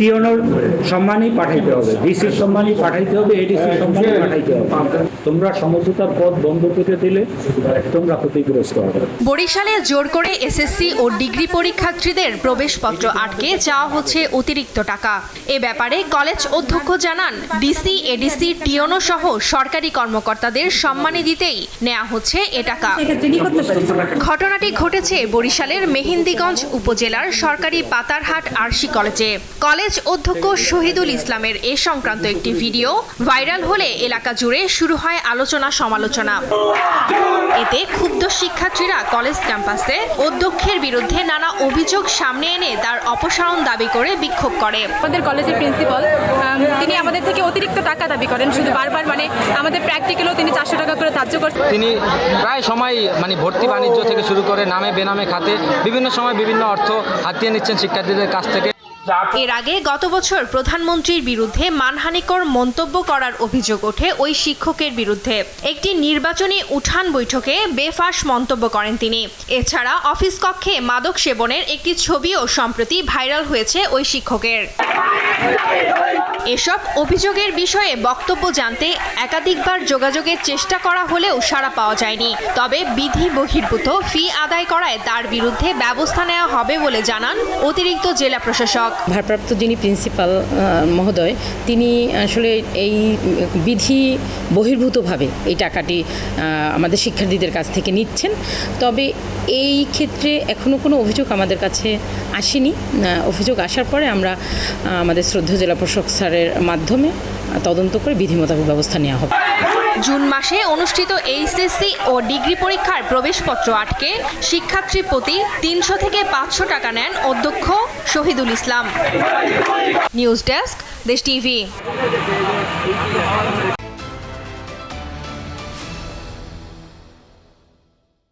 টিওনোর সম্মানই পাঠাইতে হবে, ডিসির সম্মানই পাঠাইতে হবে, এডিসির সম্মানই পাঠাইতে হবে। তোমরা সমঝোতার পথ বন্ধ করে দিলে তোমরা ক্ষতিগ্রস্ত হবে। বরিশালে জোর করে এসএসসি ও ডিগ্রি পরীক্ষার্থীদের প্রবেশপত্র আটকে চাওয়া হচ্ছে অতিরিক্ত টাকা। এ ব্যাপারে কলেজ অধ্যক্ষ জানান, ডিসি, এডিসি, টিওনো সহ সরকারি কর্মকর্তাদের সম্মানী দিতেই নেওয়া হচ্ছে এ টাকা। ঘটনাটি ঘটেছে বরিশালের মেহেন্দিগঞ্জ উপজেলার সরকারি পাতারহাট আরশি কলেজে। কলেজ অধ্যক্ষ শহীদুল ইসলামের এ সংক্রান্ত একটি ভিডিও ভাইরাল হলে এলাকা জুড়ে শুরু হয় আলোচনা সমালোচনা। এতে ক্ষুব্ধ শিক্ষার্থীরা কলেজ ক্যাম্পাসে অধ্যক্ষের বিরুদ্ধে নানা অভিযোগ সামনে এনে তার অপসারণ দাবি করে বিক্ষোভ করে। আমাদের কলেজের প্রিন্সিপাল তিনি আমাদের থেকে অতিরিক্ত টাকা দাবি করেন, শুধু বারবার আমাদের প্র্যাকটিক্যালও তিনি 400 টাকা করে ধার্য করছেন। তিনি প্রায় সময় ভর্তি বাণিজ্য থেকে শুরু করে নামে বেনামে খাতে বিভিন্ন সময় বিভিন্ন অর্থ হাতিয়ে নিচ্ছেন শিক্ষার্থীদের কাছ থেকে। এর আগে গত বছর প্রধানমন্ত্রীর বিরুদ্ধে মানহানিকর মন্তব্য করার অভিযোগ ওঠে ওই শিক্ষকের বিরুদ্ধে। একটি নির্বাচনী উঠান বৈঠকে বেফাঁস মন্তব্য করেন তিনি। এছাড়া অফিস কক্ষে মাদক সেবনের একটি ছবিও সম্প্রতি ভাইরাল হয়েছে ওই শিক্ষকের। এসব অভিযোগের বিষয়ে বক্তব্য জানতে একাধিকবার যোগাযোগের চেষ্টা করা হলেও সাড়া পাওয়া যায়নি। তবে বিধি বহির্ভূত ফি আদায় করায় তার বিরুদ্ধে ব্যবস্থা নেওয়া হবে বলে জানান অতিরিক্ত জেলা প্রশাসক। ভারপ্রাপ্ত যিনি প্রিন্সিপাল মহোদয়, তিনি আসলে এই বিধি বহির্ভূতভাবে এই টাকাটি আমাদের শিক্ষার্থীদের কাছ থেকে নিচ্ছেন। তবে এই ক্ষেত্রে এখনও কোনো অভিযোগ আমাদের কাছে আসেনি। অভিযোগ আসার পরে আমরা আমাদের শ্রদ্ধেয় জেলা প্রশাসক স্যারের মাধ্যমে তদন্ত করে বিধি মোতাবেক ব্যবস্থা নেওয়া হবে। জুন মাসে অনুষ্ঠিত এইচএসসি ও ডিগ্রি পরীক্ষার প্রবেশপত্র আটকে শিক্ষার্থী প্রতি 300 থেকে 500 টাকা নেন অধ্যক্ষ শহীদুল ইসলাম। নিউজ ডেস্ক, দেশ টিভি।